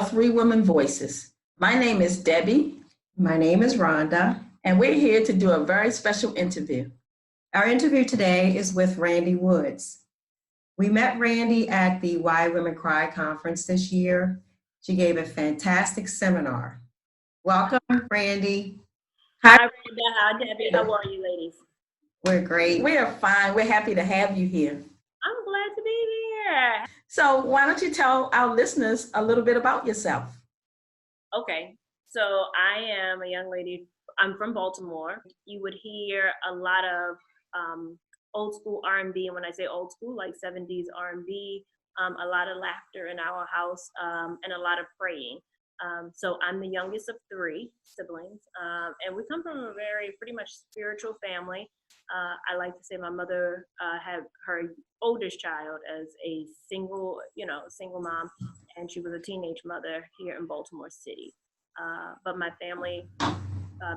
our three women voices. My name is Debbie, My name is Rhonda. and we're here to do a very special interview. Our interview today is with Randy Woods. We met Randy at the Why Women Cry conference this year. She gave a fantastic seminar. Welcome, Randy. Hi. Hi, Brenda. Hi, Debbie. How are you, ladies? We're great. We are fine. We're happy to have you here. I'm glad to be here. So, why don't you tell our listeners a little bit about yourself? Okay, so I am a young lady. I'm from Baltimore. You would hear a lot of old school R&B, and when I say old school, like 70s R&B, a lot of laughter in our house, and a lot of praying. So I'm the youngest of three siblings, and we come from a very pretty much spiritual family. I like to say my mother had her oldest child as a single mom, and she was a teenage mother here in Baltimore City. But my family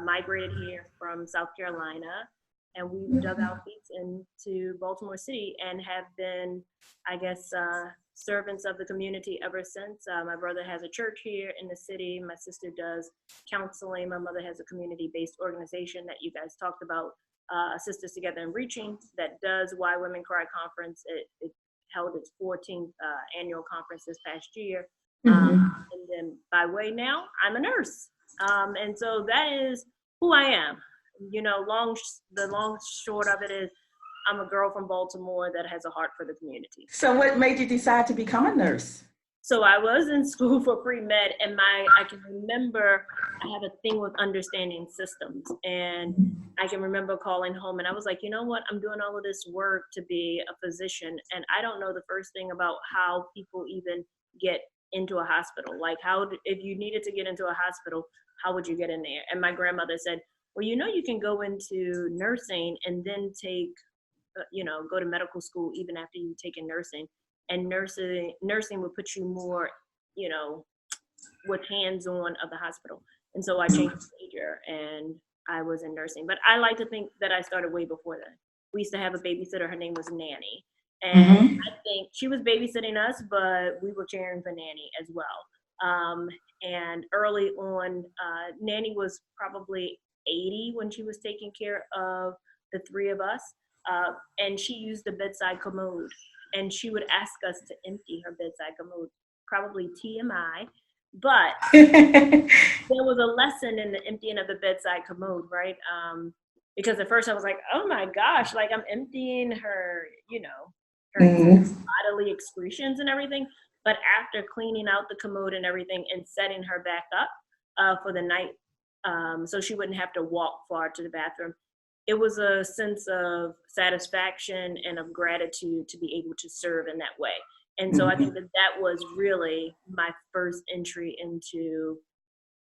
migrated here from South Carolina, and we dug our feet into Baltimore City and have been, I guess, servants of the community ever since. My brother has a church here in the city. My sister does counseling. My mother has a community-based organization that you guys talked about, Sisters Together and Reaching, that does Why Women Cry conference. It held its 14th annual conference this past year. And then by way now, I'm a nurse. And so that is who I am. You know, the long short of it is I'm a girl from Baltimore that has a heart for the community. So, what made you decide to become a nurse? So I was in school for pre-med, and I can remember I have a thing with understanding systems, and I can remember calling home, and I was like, you know what, I'm doing all of this work to be a physician, and I don't know the first thing about how people even get into a hospital. Like, if you needed to get into a hospital, how would you get in there? And my grandmother said, well, you can go into nursing and then go to medical school even after you've taken nursing. And nursing would put you more, with hands-on of the hospital. And so I changed major and I was in nursing. But I like to think that I started way before that. We used to have a babysitter. Her name was Nanny. And I think she was babysitting us, but we were caring for Nanny as well. And early on, Nanny was probably 80 when she was taking care of the three of us. And she used the bedside commode. And she would ask us to empty her bedside commode, probably TMI. But there was a lesson in the emptying of the bedside commode, right? Because at first I was like, oh my gosh, like I'm emptying her, her bodily excretions and everything. But after cleaning out the commode and everything and setting her back up for the night, so she wouldn't have to walk far to the bathroom, it was a sense of satisfaction and of gratitude to be able to serve in that way. And so I think that was really my first entry into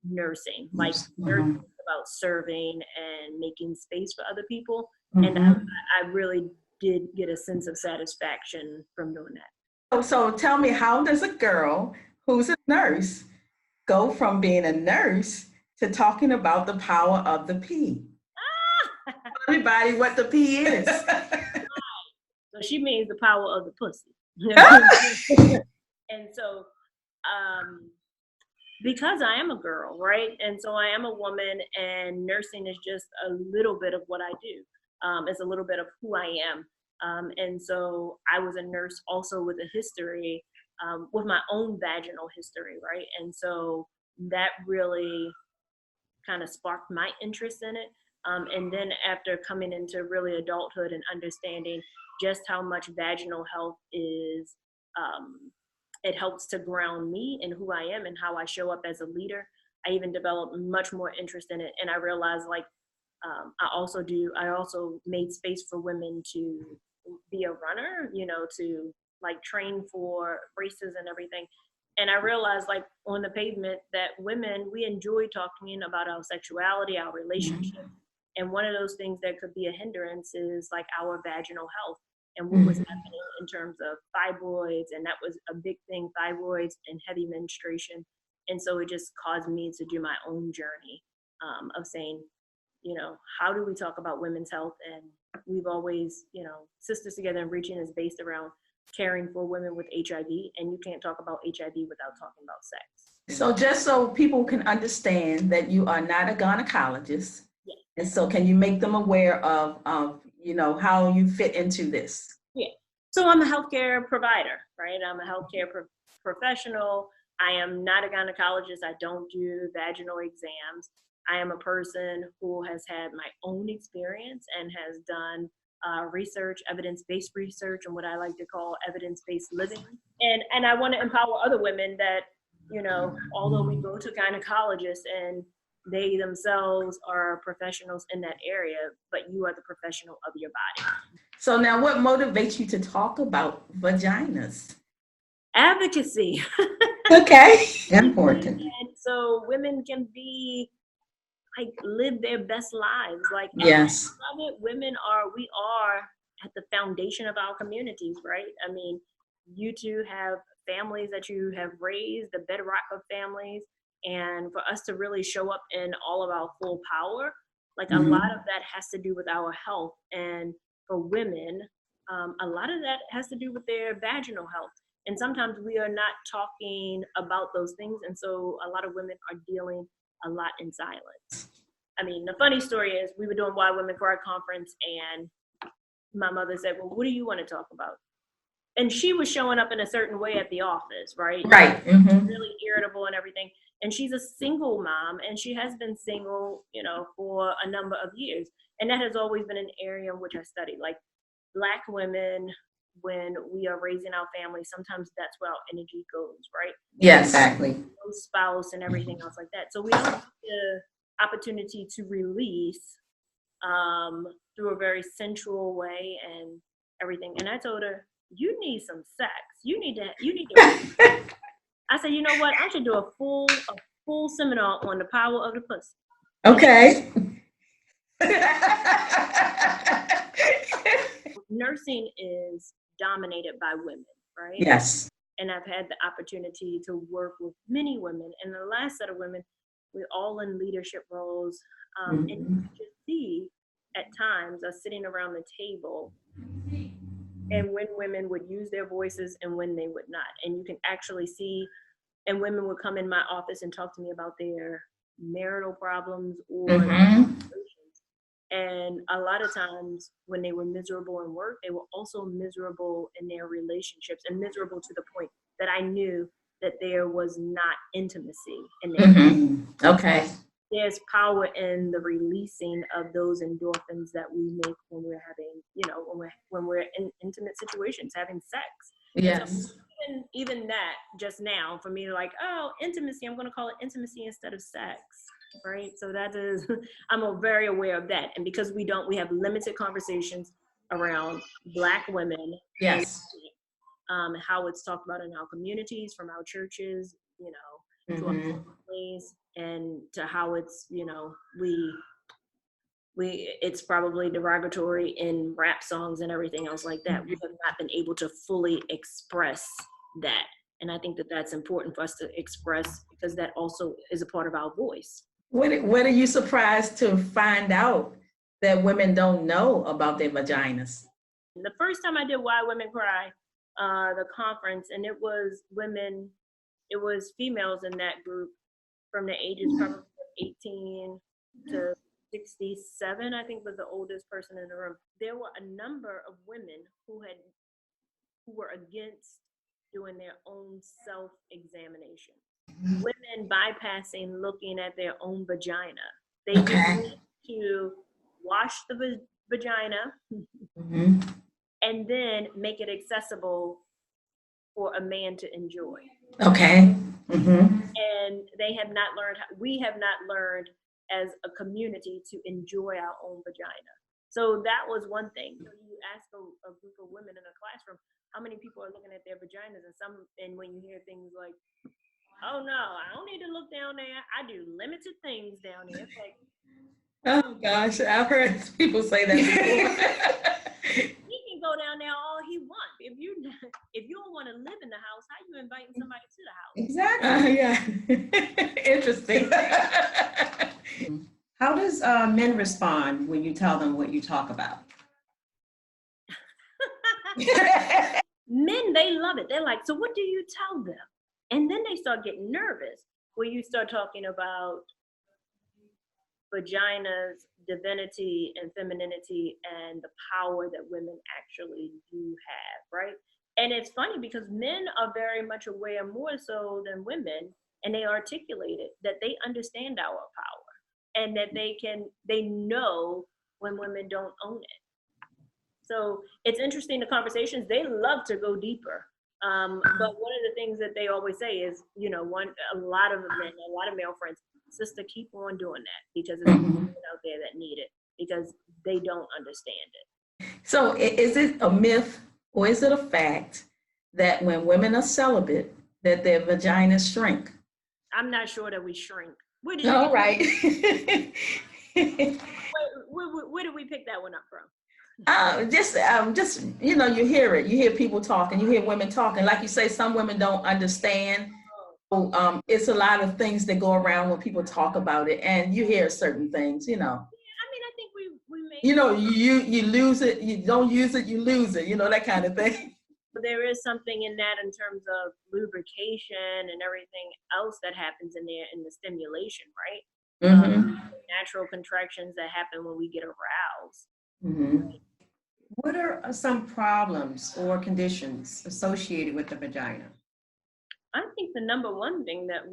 nursing, like nursing about serving and making space for other people. And I really did get a sense of satisfaction from doing that. So tell me, how does a girl who's a nurse go from being a nurse to talking about the power of the pee? Tell everybody what the pee is. So she means the power of the pussy. And so, because I am a girl, right? And so I am a woman, and nursing is just a little bit of what I do. It's a little bit of who I am. And so I was a nurse also with a history, with my own vaginal history, right? And so that really kind of sparked my interest in it. And then after coming into really adulthood and understanding just how much vaginal health is, it helps to ground me in who I am and how I show up as a leader. I even developed much more interest in it. And I realized I also made space for women to be a runner, to like train for races and everything. And I realized on the pavement that women, we enjoy talking about our sexuality, our relationship. And one of those things that could be a hindrance is like our vaginal health and what was happening in terms of fibroids. And that was a big thing, fibroids and heavy menstruation. And so it just caused me to do my own journey of saying, how do we talk about women's health? And we've always, Sisters Together and Reaching is based around caring for women with HIV, and you can't talk about HIV without talking about sex. So just so people can understand that you are not a gynecologist, Yeah. and so can you make them aware of how you fit into this? Yeah. So I'm a healthcare provider, right? I'm a healthcare professional. I am not a gynecologist. I don't do vaginal exams. I am a person who has had my own experience and has done research, evidence-based research, and what I like to call evidence-based living. And I want to empower other women that, although we go to gynecologists and they themselves are professionals in that area, but you are the professional of your body. So now what motivates you to talk about vaginas? Advocacy. Okay. Important. And so women can live their best lives. Yes. I love it. We are at the foundation of our communities, right? I mean, you two have families that you have raised, the bedrock of families. And for us to really show up in all of our full power, a lot of that has to do with our health. And for women, a lot of that has to do with their vaginal health. And sometimes we are not talking about those things. And so a lot of women are dealing a lot in silence. I mean, the funny story is we were doing Why Women Cry conference, and my mother said, well, what do you want to talk about? And she was showing up in a certain way at the office, right? Right. Really irritable and everything. And she's a single mom, and she has been single, for a number of years. And that has always been an area in which I studied. Like Black women, when we are raising our families, sometimes that's where our energy goes, right? Yes. Exactly. No spouse and everything else like that. So we don't have the opportunity to release through a very sensual way and everything. And I told her, you need some sex. You need to. I said, you know what? I should do a full seminar on the power of the pussy. Okay. Nursing is dominated by women, right? Yes. And I've had the opportunity to work with many women. And the last set of women, we're all in leadership roles. And you can just see at times us sitting around the table and when women would use their voices and when they would not. And you can actually see, and women would come in my office and talk to me about their marital problems or and a lot of times when they were miserable in work, they were also miserable in their relationships and miserable to the point that I knew that there was not intimacy in their Okay. There's power in the releasing of those endorphins that we make when we're having, when we're in intimate situations, having sex. Yes. So even that just now for me, intimacy, I'm going to call it intimacy instead of sex. Right. So that is, I'm very aware of that. And because we have limited conversations around Black women. Yes. And how it's talked about in our communities, from our churches, to our families, and to how it's, it's probably derogatory in rap songs and everything else like that. We have not been able to fully express that. And I think that that's important for us to express because that also is a part of our voice. What are you surprised to find out that women don't know about their vaginas? The first time I did Why Women Cry, the conference, and it was females in that group from the ages probably 18 to 67, I think was the oldest person in the room. There were a number of women who were against doing their own self-examination. Women bypassing looking at their own vagina. They just need to wash the vagina and then make it accessible for a man to enjoy. Okay. And we have not learned as a community to enjoy our own vagina. So that was one thing. So you ask a group of women in a classroom, how many people are looking at their vaginas? And when you hear things like, oh no, I don't need to look down there. I do limited things down there. It's like, oh gosh, I've heard people say that before. He can go down there all he wants. If you don't want to live in the house, how you inviting somebody to the house? Exactly. Yeah. Interesting. How does men respond when you tell them what you talk about? Men, they love it. They're like, so what do you tell them? And then they start getting nervous when you start talking about vagina's divinity and femininity and the power that women actually do have, right? And it's funny because men are very much aware more so than women, and they articulate it, that they understand our power and that they know when women don't own it. So it's interesting, the conversations, they love to go deeper. But one of the things that they always say is, a lot of men, a lot of male friends, sister, keep on doing that because there's women out there that need it because they don't understand it. So is it a myth or is it a fact that when women are celibate, that their vaginas shrink? I'm not sure that we shrink. All right. Where did we pick that one up from? Just you hear it. You hear people talking. You hear women talking. Like you say, some women don't understand. So, it's a lot of things that go around when people talk about it, and you hear certain things. Yeah, I mean, I think we make. You lose it. You don't use it. You lose it. That kind of thing. There is something in that in terms of lubrication and everything else that happens in there in the stimulation, right? Natural contractions that happen when we get aroused. Mm-hmm. What are some problems or conditions associated with the vagina? I think the number one thing that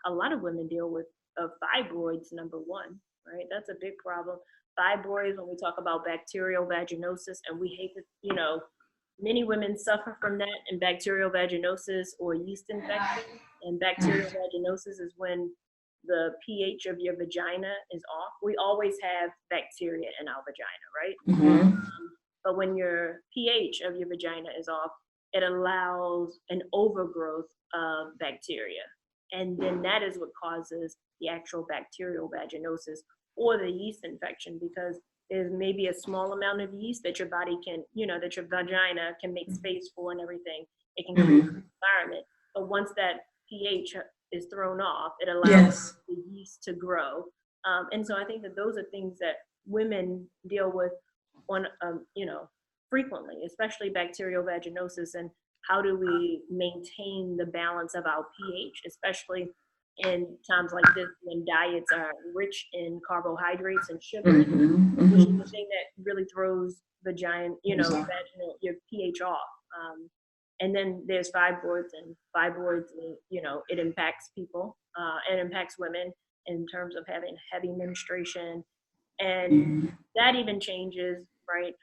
a lot of women deal with, fibroids, number one, right? That's a big problem. Fibroids, when we talk about bacterial vaginosis, and we hate to, many women suffer from that, and bacterial vaginosis or yeast infection. And bacterial vaginosis is when the pH of your vagina is off. We always have bacteria in our vagina, right? But when your pH of your vagina is off, it allows an overgrowth of bacteria. And then that is what causes the actual bacterial vaginosis or the yeast infection, because there's maybe a small amount of yeast that your body can, that your vagina can make space for and everything. It can create an environment. But once that pH is thrown off, it allows the yeast to grow. And so I think that those are things that women deal with on, frequently, especially bacterial vaginosis, and how do we maintain the balance of our pH, especially in times like this when diets are rich in carbohydrates and sugar, which is the thing that really throws vaginal, your pH off. And then there's fibroids, and fibroids, it impacts people. It impacts women in terms of having heavy menstruation, and that even changes, right?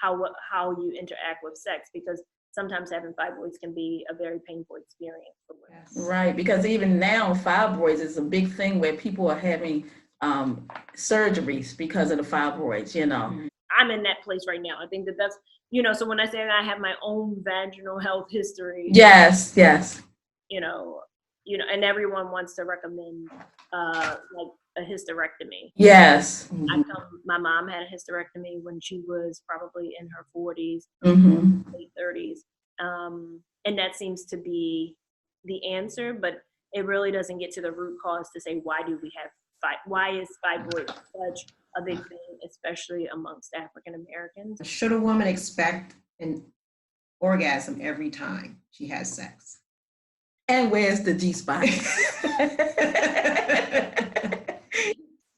How you interact with sex, because sometimes having fibroids can be a very painful experience for women. Yes. Right, because even now fibroids is a big thing where people are having surgeries because of the fibroids. I'm in that place right now. I think that's so when I say that I have my own vaginal health history. Yes. And everyone wants to recommend like a hysterectomy. Yes. My mom had a hysterectomy when she was probably in her 40s, late 30s. And that seems to be the answer, but it really doesn't get to the root cause to say, why is fibroid such a big thing, especially amongst African Americans? Should a woman expect an orgasm every time she has sex? And where's the G-spot?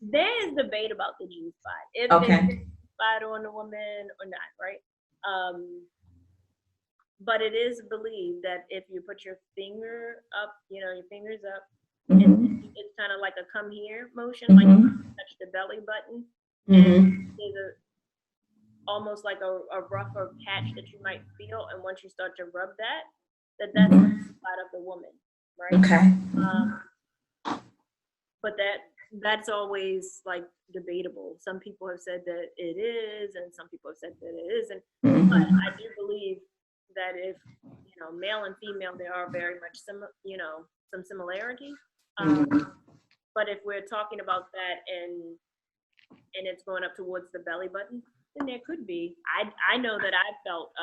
There is debate about the G-spot. If Okay. there's a G-spot on the woman or not, right? But it is believed that if you put your finger up, your fingers up, and it's kind of like a come here motion, like you touch the belly button, and there's almost like a rougher patch that you might feel, and once you start to rub that's the spot of the woman, right? Okay. But that's always like debatable. Some people have said that it is, and some people have said that it isn't. But I do believe that if male and female, there are very much some similarities. But if we're talking about that and it's going up towards the belly button, then there could be. I know that I've felt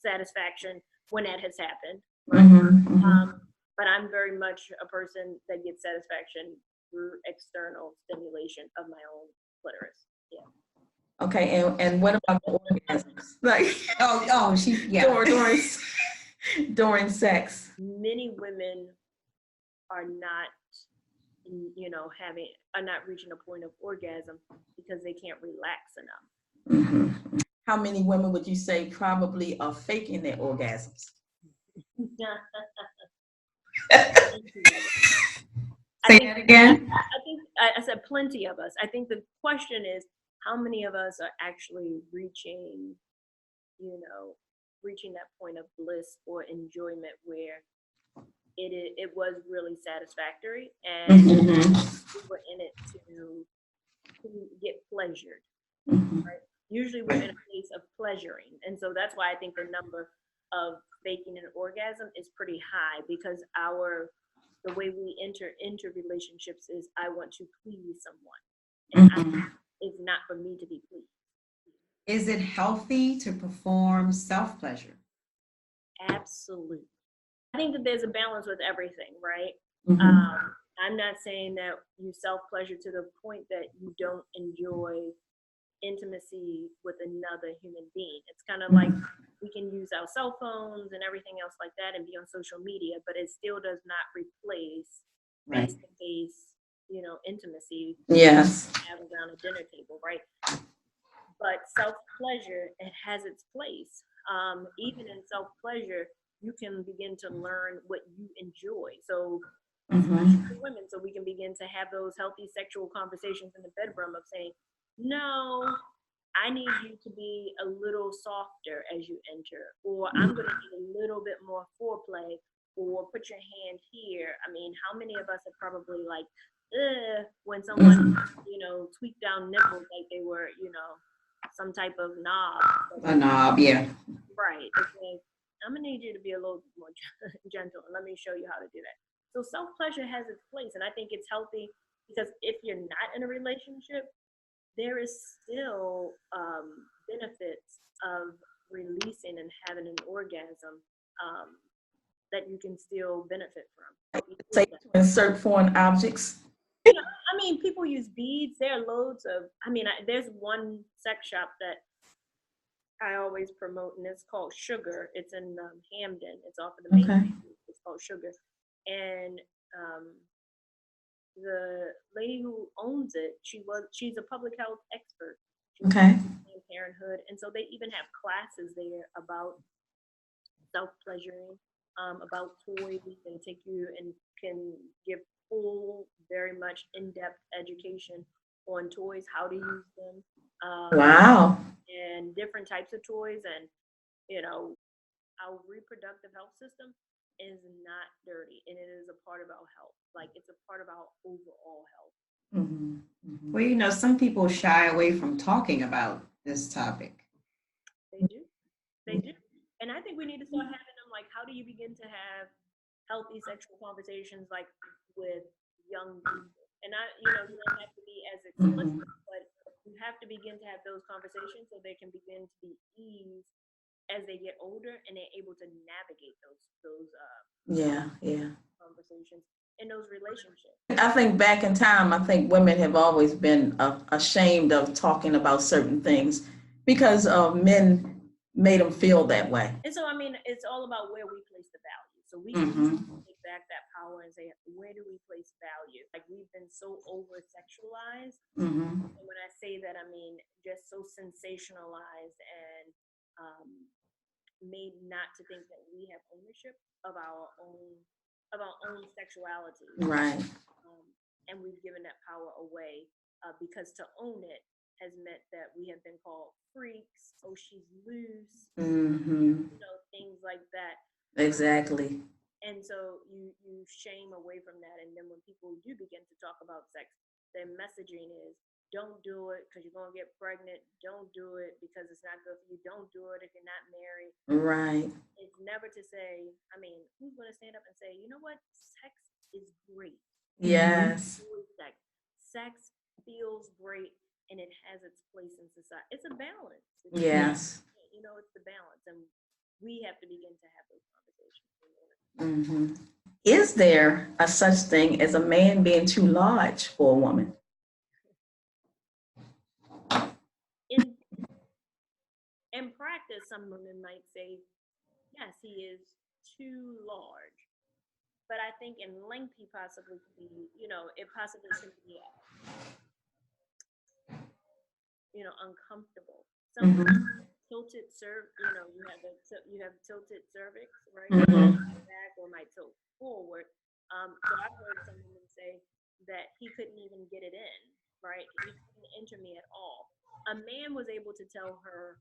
satisfaction when that has happened. Right? But I'm very much a person that gets satisfaction through external stimulation of my own clitoris. Yeah. Okay, and what about the orgasms? Like, during sex. Many women are not, are not reaching a point of orgasm because they can't relax enough. Mm-hmm. How many women would you say probably are faking their orgasms? Say that again. I said plenty of us. I think the question is how many of us are actually reaching that point of bliss or enjoyment where it was really satisfactory and we were in it to get pleasured. Right? Usually we're in a place of pleasuring, and so that's why I think the number of faking an orgasm is pretty high, because the way we enter into relationships is I want to please someone, and it's not for me to be pleased. Is it healthy to perform self-pleasure? Absolutely. I think that there's a balance with everything, right? I'm not saying that you self-pleasure to the point that you don't enjoy intimacy with another human being. It's kind of like we can use our cell phones and everything else like that and be on social media, but it still does not replace face-to-face, intimacy. Yes. Having around a dinner table, right? But self-pleasure, it has its place. Even in self-pleasure, you can begin to learn what you enjoy. So, especially for women, so we can begin to have those healthy sexual conversations in the bedroom of saying, no, I need you to be a little softer as you enter, or I'm going to need a little bit more foreplay, or put your hand here. I mean, how many of us are probably like, when someone, tweaked down nipples like they were, some type of knob. A knob, yeah. Right. Okay. I'm going to need you to be a little more gentle, and let me show you how to do that. So self-pleasure has its place, and I think it's healthy, because if you're not in a relationship, there is still benefits of releasing and having an orgasm that you can still benefit from. Say to insert foreign objects. People use beads. There are loads of, there's one sex shop that I always promote, and it's called Sugar. It's in Hamden. It's off of the main street. It's called Sugar. And the lady who owns it, she's a public health expert. She's Planned Parenthood, and so they even have classes there about self-pleasuring, about toys, and take you and can give full, very much in-depth education on toys, how to use them. Wow. And different types of toys, and our reproductive health system is not dirty, and it is a part of our health. Like, it's a part of our overall health. Well, some people shy away from talking about this topic. They do. And I think we need to start having them, like, how do you begin to have healthy sexual conversations, like, with young people? And you don't have to be as explicit, but you have to begin to have those conversations so they can begin to be eased as they get older, and they're able to navigate those conversations in those relationships. I think back in time, I think women have always been ashamed of talking about certain things because men made them feel that way. And so, it's all about where we place the value. So we can take back that power and say, where do we place value? Like, we've been so over-sexualized. And when I say that, I mean just so sensationalized and made not to think that we have ownership of our own sexuality. Right. And we've given that power away because to own it has meant that we have been called freaks. Oh, she's loose. Things like that. Exactly. And so you shame away from that. And then when people do begin to talk about sex, their messaging is, don't do it because you're going to get pregnant. Don't do it because it's not good for you. Don't do it if you're not married. Right. It's never to say, who's going to stand up and say, you know what? Sex is great. Yes. Sex feels great, and it has its place in society. It's a balance. Yes. It's the balance, and we have to begin to have those conversations. Is there a such thing as a man being too large for a woman? In practice, some women might say, yes, he is too large. but I think in length he possibly could be, it possibly could be, uncomfortable. Some tilted you have tilted cervix, right? Back or might tilt forward. So I've heard some women say that he couldn't even get it in, right? He couldn't enter me at all. A man was able to tell her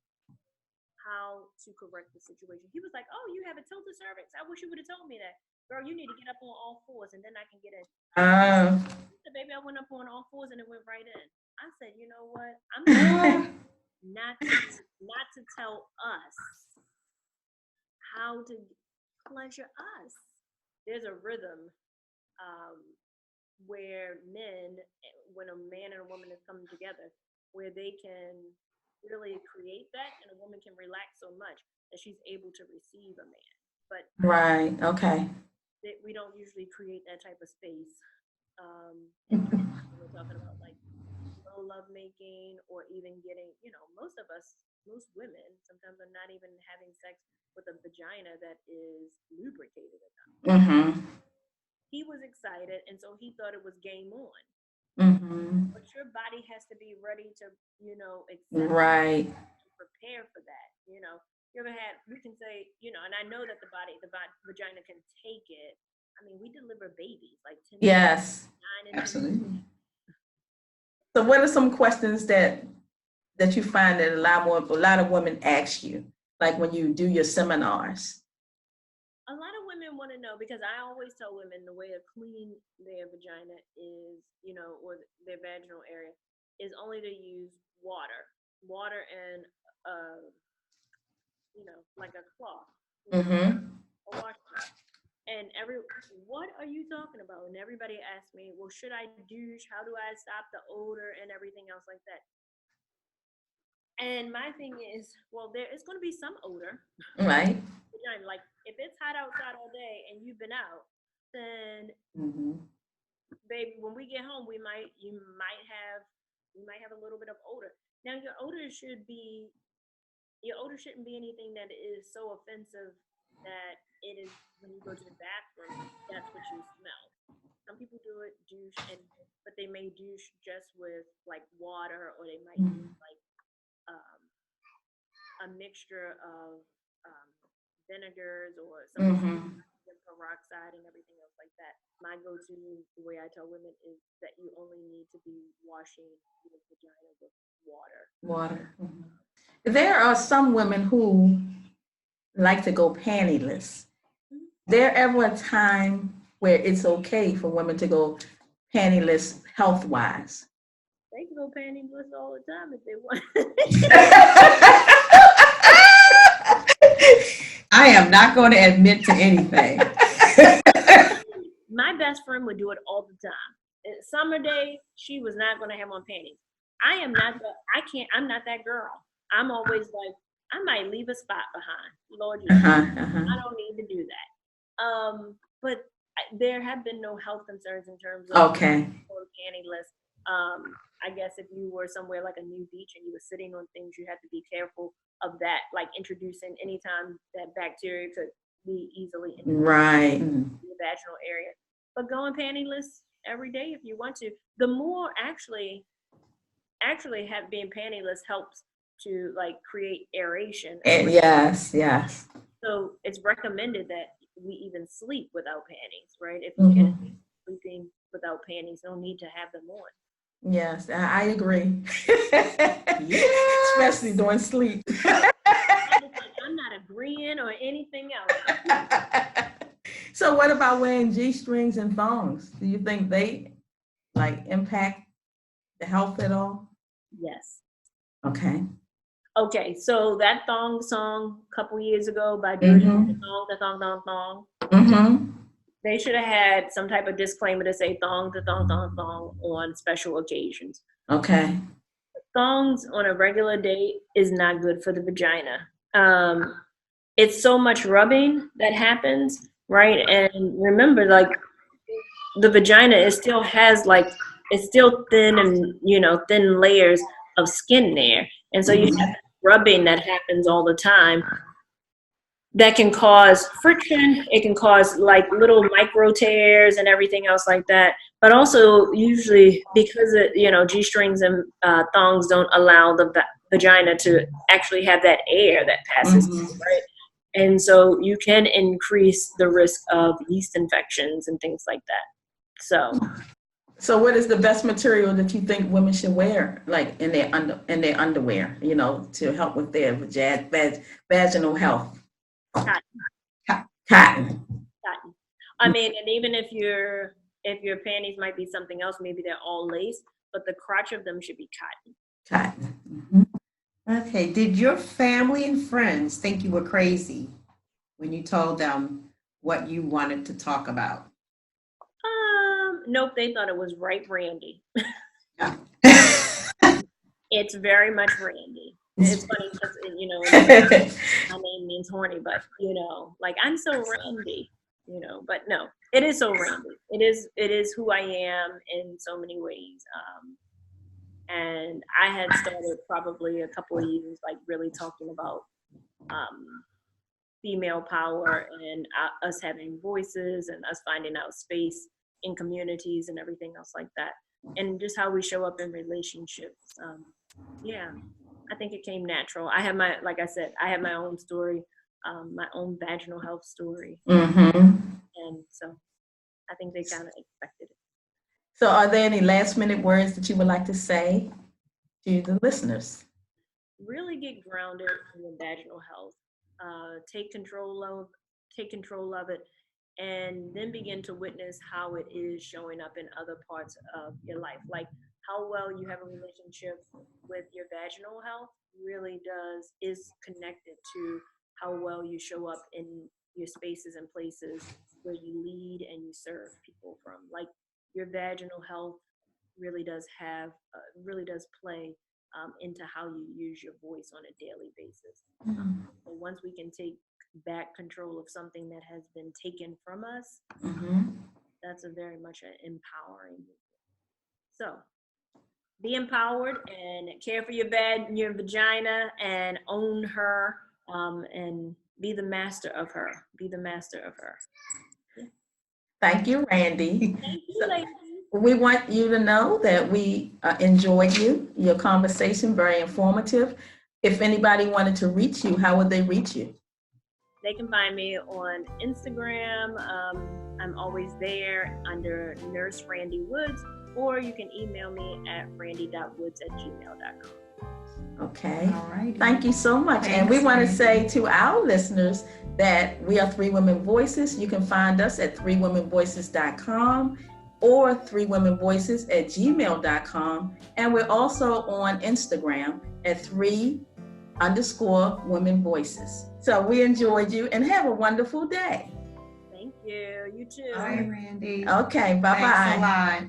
how to correct the situation. He was like, "Oh, you have a tilted cervix. I wish you would have told me that. Girl, you need to get up on all fours and then I can get in." He said, "Baby, I went up on all fours and it went right in." I said, "You know what? I'm not to tell us how to pleasure us." There's a rhythm where when a man and a woman is coming together, where they can really create that, and a woman can relax so much that she's able to receive a man. But right, okay. we don't usually create that type of space. And we're talking about like low lovemaking, or even getting, most women sometimes are not even having sex with a vagina that is lubricated enough. He was excited, and so he thought it was game on. But your body has to be ready to, accept right, to prepare for that. You ever had? We can say, and I know that the vagina can take it. I mean, we deliver babies like 10. Yes, 9 and absolutely. So, what are some questions that you find that a lot of women ask you, like when you do your seminars? A lot of women want to know, because I always tell women the way to clean their vagina is, or their vaginal area, is only to use water and, like a cloth, a washcloth. And what are you talking about? And everybody asks me, well, should I douche? How do I stop the odor and everything else like that? And my thing is, well, there is going to be some odor. Right. Like if it's hot outside all day and you've been out, then baby, when we get home, you might have a little bit of odor. Now your odor shouldn't be anything that is so offensive that it is, when you go to the bathroom, that's what you smell. Some people douche, but they may douche just with like water, or they might use like a mixture of vinegars or some peroxide and everything else like that. My go-to, the way I tell women, is that you only need to be washing your vagina with water. There are some women who like to go pantyless. There ever a time where it's okay for women to go pantyless health-wise? They can go pantyless all the time if they want. I am not going to admit to anything. My best friend would do it all the time. Summer days, she was not going to have on panties. I'm not that girl. I'm always like, I might leave a spot behind. Lord, I don't need to do that. But there have been no health concerns in terms of pantyless. I guess if you were somewhere like a new beach and you were sitting on things, you had to be careful of that, like introducing anytime that bacteria could be easily right in the vaginal area. But going pantyless every day if you want to. The more actually being pantyless helps to like create aeration. And yes. So it's recommended that we even sleep without panties, right? If you can be sleeping without panties, no need to have them on. Yes, I agree. Especially during sleep. I'm not agreeing or anything else. So what about wearing G-strings and thongs? Do you think they like impact the health at all? Yes. Okay, so that thong song a couple years ago by Georgia, the thong. They should have had some type of disclaimer to say thong on special occasions. Okay. Thongs on a regular day is not good for the vagina. It's so much rubbing that happens, right? And remember, like, the vagina it's still thin and thin layers of skin there, and so you have rubbing that happens all the time. that can cause friction. It can cause like little micro tears and everything else like that. But also usually because G-strings and thongs don't allow the vagina to actually have that air that passes through, right? And so you can increase the risk of yeast infections and things like that. So what is the best material that you think women should wear, like in their underwear, to help with their vaginal health? Cotton. Cotton. I mean, and even if your panties might be something else, maybe they're all lace, but the crotch of them should be cotton. Cotton. Okay. Did your family and friends think you were crazy when you told them what you wanted to talk about? Nope, they thought it was right, Randy. It's very much Randy. It's funny because my name means horny, but like I'm so Randy, but no, it is so Randy. It is who I am in so many ways. And I had started probably a couple of years, like really talking about female power and us having voices and us finding out space in communities and everything else like that, and just how we show up in relationships. Yeah, I think it came natural. Like I said, I have my own story, my own vaginal health story, and so I think they kind of expected it. So are there any last minute words that you would like to say to the listeners? Really get grounded in your vaginal health. Take control of it, and then begin to witness how it is showing up in other parts of your life. Like how well you have a relationship with your vaginal health is connected to how well you show up in your spaces and places where you lead and you serve people from. Like your vaginal health really does play into how you use your voice on a daily basis. So once we can take back control of something that has been taken from us, that's a very much an empowering. So be empowered and care for your vagina and own her, and be the master of her. Be the master of her. Yeah. Thank you, Randy. Thank you, ladies. We want you to know that we enjoyed your conversation, very informative. If anybody wanted to reach you, how would they reach you? They can find me on Instagram. I'm always there under Nurse Randy Woods, or you can email me at randy.woods@gmail.com. Okay. All right. Thank you so much. Thanks, and we want to Randy. say to our listeners that we are Three Women Voices. You can find us at threewomenvoices.com or threewomenvoices@gmail.com. And we're also on Instagram at 3_women voices. So we enjoyed you and have a wonderful day. Thank you. You too. Bye, Randy. Okay, bye-bye. Thanks a lot.